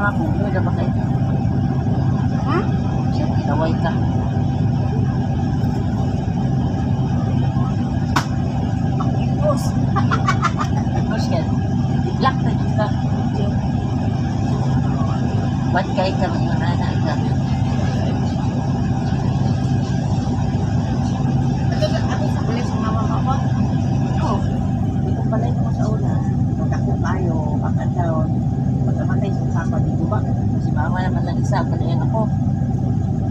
ako. Doon na ba kayo? Ha? Siya, kinaway ka. Boss. Tapos yan, i-block na dito ka. Ba't kayo ka mga nanay ka? Ako sa kulit sa mama mo ako. Oo. Hindi ko pala ito sa una. Magkako kayo, kakataon. Pagkamatay sa sapa dito ba? Si mama naman lang isa, palayan ako.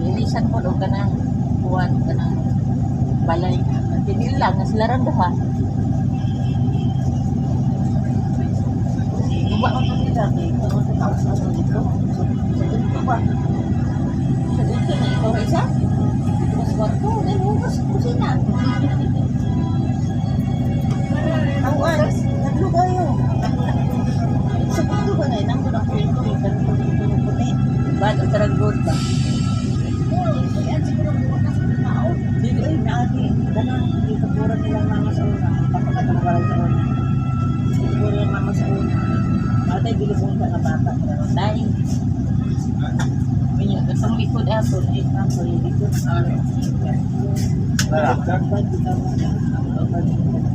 Lilisan ko doon ka ng buwan ka ng balay. Tinil lang, nasilaran doon ha. Guba ko kami dati. Ano sa taos na sa dito? Sa dito ba? Sa dito na ikaw isa? Mas kwarto. Then hugas kusina. Awan. Naglo kayo. Sa dito ba na? Nang doon ang kwento. Ganito puti. Ba't ang taragod ba? Yan siguro bukas ng tao. Dili ay naagi. Ganun. Dito pura nilang mama sa una. Papakatamawalan sa una. Dito pura nilang mama sa una. Matay bilibong ka na bata. Dahil, minyo, kasang likod ato, na Ang likod. Dapat kita mo na. Dapat kita mo na.